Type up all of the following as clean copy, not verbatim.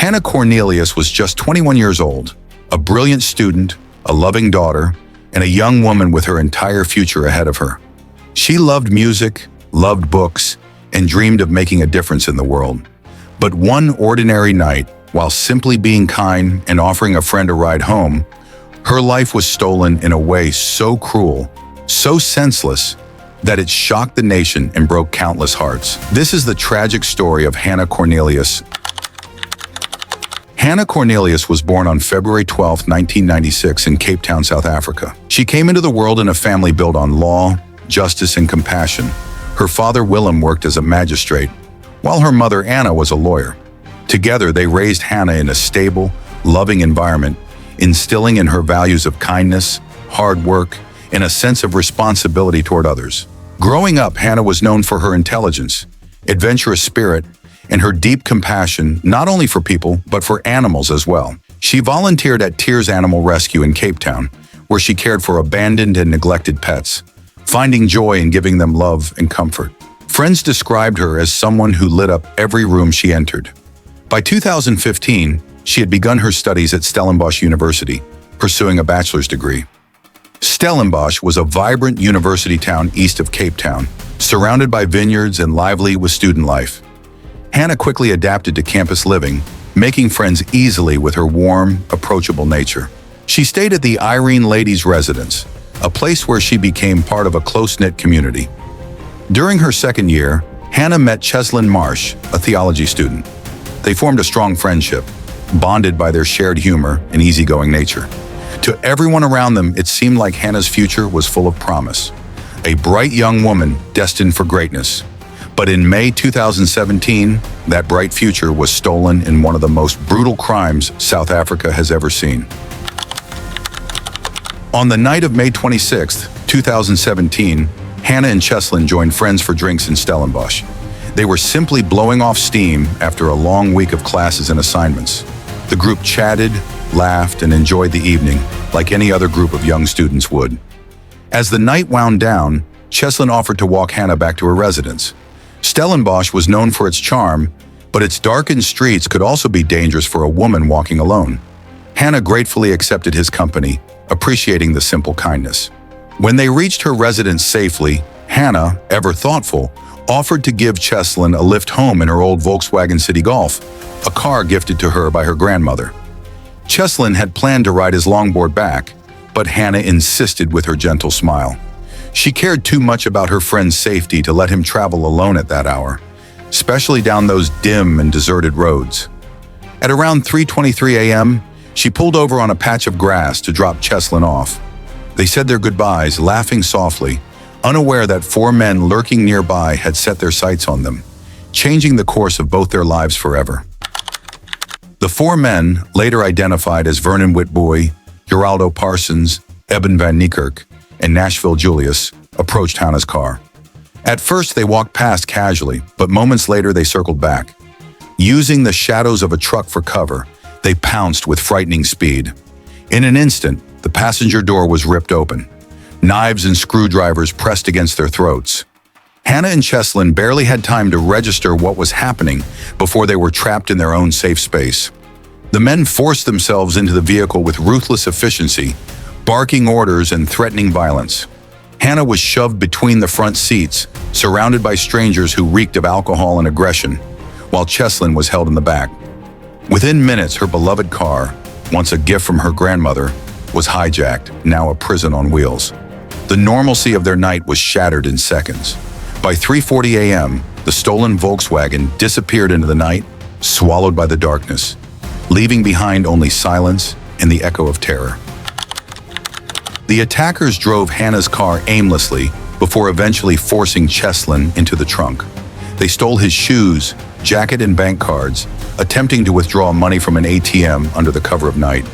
Hannah Cornelius was just 21 years old, a brilliant student, a loving daughter, and a young woman with her entire future ahead of her. She loved music, loved books, and dreamed of making a difference in the world. But one ordinary night, while simply being kind and offering a friend a ride home, her life was stolen in a way so cruel, so senseless, that it shocked the nation and broke countless hearts. This is the tragic story of Hannah Cornelius. Hannah Cornelius was born on February 12, 1996 in Cape Town, South Africa. She came into the world in a family built on law, justice, and compassion. Her father, Willem, worked as a magistrate, while her mother, Anna, was a lawyer. Together, they raised Hannah in a stable, loving environment, instilling in her values of kindness, hard work, and a sense of responsibility toward others. Growing up, Hannah was known for her intelligence, adventurous spirit, and her deep compassion, not only for people, but for animals as well. She volunteered at Tears Animal Rescue in Cape Town, where she cared for abandoned and neglected pets, finding joy in giving them love and comfort. Friends described her as someone who lit up every room she entered. By 2015, she had begun her studies at Stellenbosch University, pursuing a bachelor's degree. Stellenbosch was a vibrant university town east of Cape Town, surrounded by vineyards and lively with student life. Hannah quickly adapted to campus living, making friends easily with her warm, approachable nature. She stayed at the Irene Ladies' Residence, a place where she became part of a close-knit community. During her second year, Hannah met Cheslin Marsh, a theology student. They formed a strong friendship, bonded by their shared humor and easygoing nature. To everyone around them, it seemed like Hannah's future was full of promise. A bright young woman destined for greatness. But in May 2017, that bright future was stolen in one of the most brutal crimes South Africa has ever seen. On the night of May 26, 2017, Hannah and Cheslin joined friends for drinks in Stellenbosch. They were simply blowing off steam after a long week of classes and assignments. The group chatted, laughed, and enjoyed the evening like any other group of young students would. As the night wound down, Cheslin offered to walk Hannah back to her residence. Stellenbosch was known for its charm, but its darkened streets could also be dangerous for a woman walking alone. Hannah gratefully accepted his company, appreciating the simple kindness. When they reached her residence safely, Hannah, ever thoughtful, offered to give Cheslin a lift home in her old Volkswagen City Golf, a car gifted to her by her grandmother. Cheslin had planned to ride his longboard back, but Hannah insisted with her gentle smile. She cared too much about her friend's safety to let him travel alone at that hour, especially down those dim and deserted roads. At around 3:23 a.m., she pulled over on a patch of grass to drop Cheslin off. They said their goodbyes, laughing softly, unaware that four men lurking nearby had set their sights on them, changing the course of both their lives forever. The four men, later identified as Vernon Witbooi, Geraldo Parsons, Eben van Niekerk, and Nashville Julius, approached Hannah's car. At first, they walked past casually, but moments later they circled back. Using the shadows of a truck for cover, they pounced with frightening speed. In an instant, the passenger door was ripped open. Knives and screwdrivers pressed against their throats. Hannah and Cheslin barely had time to register what was happening before they were trapped in their own safe space. The men forced themselves into the vehicle with ruthless efficiency, barking orders and threatening violence. Hannah was shoved between the front seats, surrounded by strangers who reeked of alcohol and aggression, while Cheslin was held in the back. Within minutes, her beloved car, once a gift from her grandmother, was hijacked, now a prison on wheels. The normalcy of their night was shattered in seconds. By 3:40 a.m., the stolen Volkswagen disappeared into the night, swallowed by the darkness, leaving behind only silence and the echo of terror. The attackers drove Hannah's car aimlessly before eventually forcing Cheslin into the trunk. They stole his shoes, jacket, and bank cards, attempting to withdraw money from an ATM under the cover of night.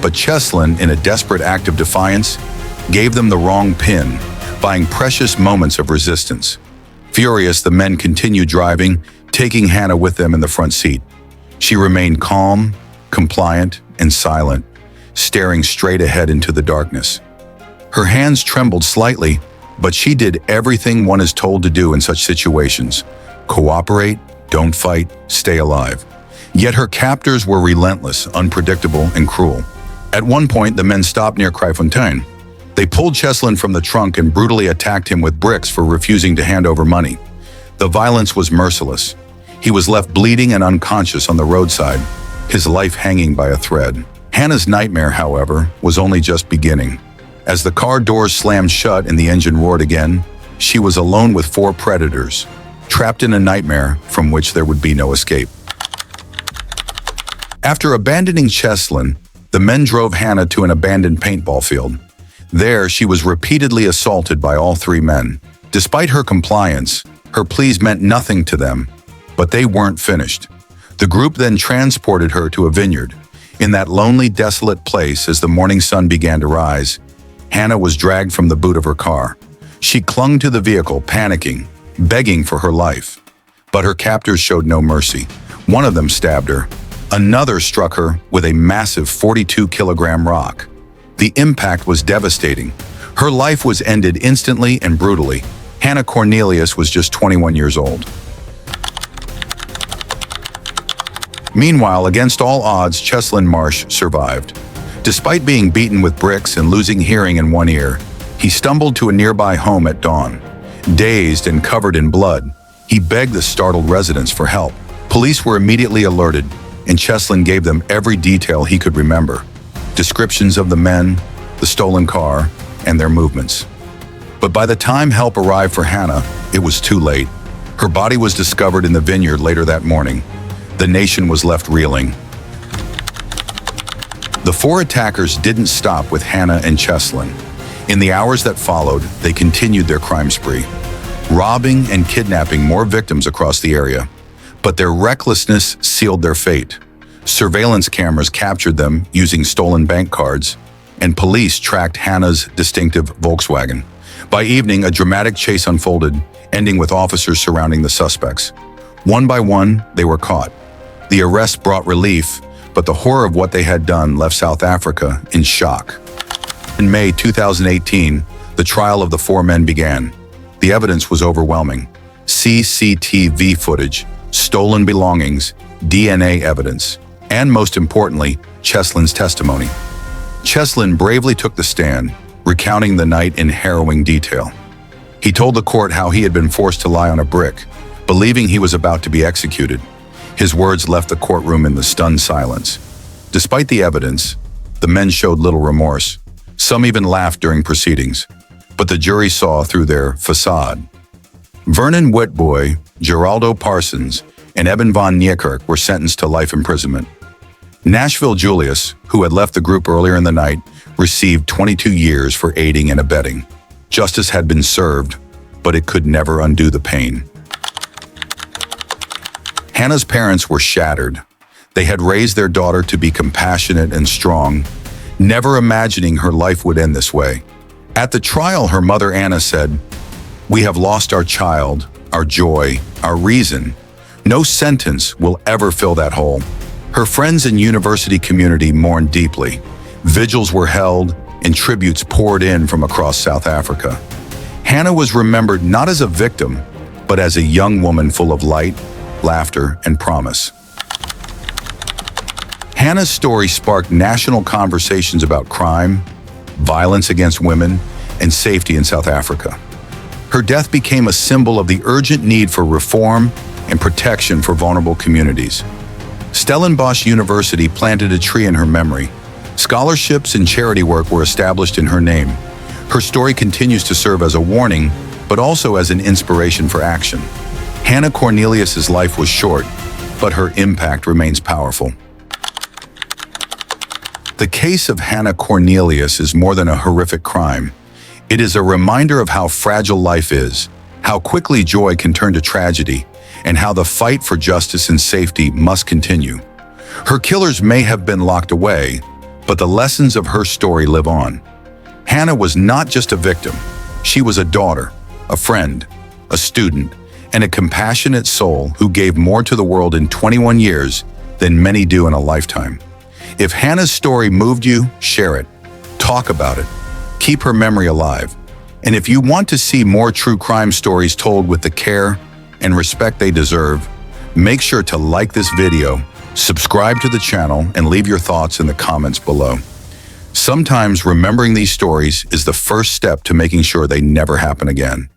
But Cheslin, in a desperate act of defiance, gave them the wrong pin, buying precious moments of resistance. Furious, the men continued driving, taking Hannah with them in the front seat. She remained calm, compliant, and silent, staring straight ahead into the darkness. Her hands trembled slightly, but she did everything one is told to do in such situations. Cooperate, don't fight, stay alive. Yet her captors were relentless, unpredictable, and cruel. At one point, the men stopped near Kryfontein. They pulled Cheslin from the trunk and brutally attacked him with bricks for refusing to hand over money. The violence was merciless. He was left bleeding and unconscious on the roadside, his life hanging by a thread. Hannah's nightmare, however, was only just beginning. As the car doors slammed shut and the engine roared again, she was alone with 4 predators, trapped in a nightmare from which there would be no escape. After abandoning Cheslin, the men drove Hannah to an abandoned paintball field. There, she was repeatedly assaulted by all 3 men. Despite her compliance, her pleas meant nothing to them, but they weren't finished. The group then transported her to a vineyard. In that lonely, desolate place, as the morning sun began to rise, Hannah was dragged from the boot of her car. She clung to the vehicle, panicking, begging for her life. But her captors showed no mercy. One of them stabbed her. Another struck her with a massive 42-kilogram rock. The impact was devastating. Her life was ended instantly and brutally. Hannah Cornelius was just 21 years old. Meanwhile, against all odds, Cheslin Marsh survived. Despite being beaten with bricks and losing hearing in one ear, he stumbled to a nearby home at dawn. Dazed and covered in blood, he begged the startled residents for help. Police were immediately alerted, and Cheslin gave them every detail he could remember. Descriptions of the men, the stolen car, and their movements. But by the time help arrived for Hannah, it was too late. Her body was discovered in the vineyard later that morning. The nation was left reeling. The 4 attackers didn't stop with Hannah and Cheslin. In the hours that followed, they continued their crime spree, robbing and kidnapping more victims across the area. But their recklessness sealed their fate. Surveillance cameras captured them using stolen bank cards, and police tracked Hannah's distinctive Volkswagen. By evening, a dramatic chase unfolded, ending with officers surrounding the suspects. One by one, they were caught. The arrest brought relief, but the horror of what they had done left South Africa in shock. In May 2018, the trial of the 4 men began. The evidence was overwhelming. CCTV footage, stolen belongings, DNA evidence, and most importantly, Cheslin's testimony. Cheslin bravely took the stand, recounting the night in harrowing detail. He told the court how he had been forced to lie on a brick, believing he was about to be executed. His words left the courtroom in the stunned silence. Despite the evidence, the men showed little remorse. Some even laughed during proceedings, but the jury saw through their facade. Vernon Witbooi, Geraldo Parsons, and Eben van Niekerk were sentenced to life imprisonment. Nashville Julius, who had left the group earlier in the night, received 22 years for aiding and abetting. Justice had been served, but it could never undo the pain. Hannah's parents were shattered. They had raised their daughter to be compassionate and strong, never imagining her life would end this way. At the trial, her mother Anna said, "We have lost our child, our joy, our reason. No sentence will ever fill that hole." Her friends and university community mourned deeply. Vigils were held and tributes poured in from across South Africa. Hannah was remembered not as a victim, but as a young woman full of light, laughter, and promise. Hannah's story sparked national conversations about crime, violence against women, and safety in South Africa. Her death became a symbol of the urgent need for reform and protection for vulnerable communities. Stellenbosch University planted a tree in her memory. Scholarships and charity work were established in her name. Her story continues to serve as a warning, but also as an inspiration for action. Hannah Cornelius's life was short, but her impact remains powerful. The case of Hannah Cornelius is more than a horrific crime. It is a reminder of how fragile life is, how quickly joy can turn to tragedy, and how the fight for justice and safety must continue. Her killers may have been locked away, but the lessons of her story live on. Hannah was not just a victim. She was a daughter, a friend, a student, and a compassionate soul who gave more to the world in 21 years than many do in a lifetime. If Hannah's story moved you, share it. Talk about it. Keep her memory alive. And if you want to see more true crime stories told with the care and respect they deserve, make sure to like this video, Subscribe to the channel and leave your thoughts in the comments below. Sometimes remembering these stories is the first step to making sure they never happen again.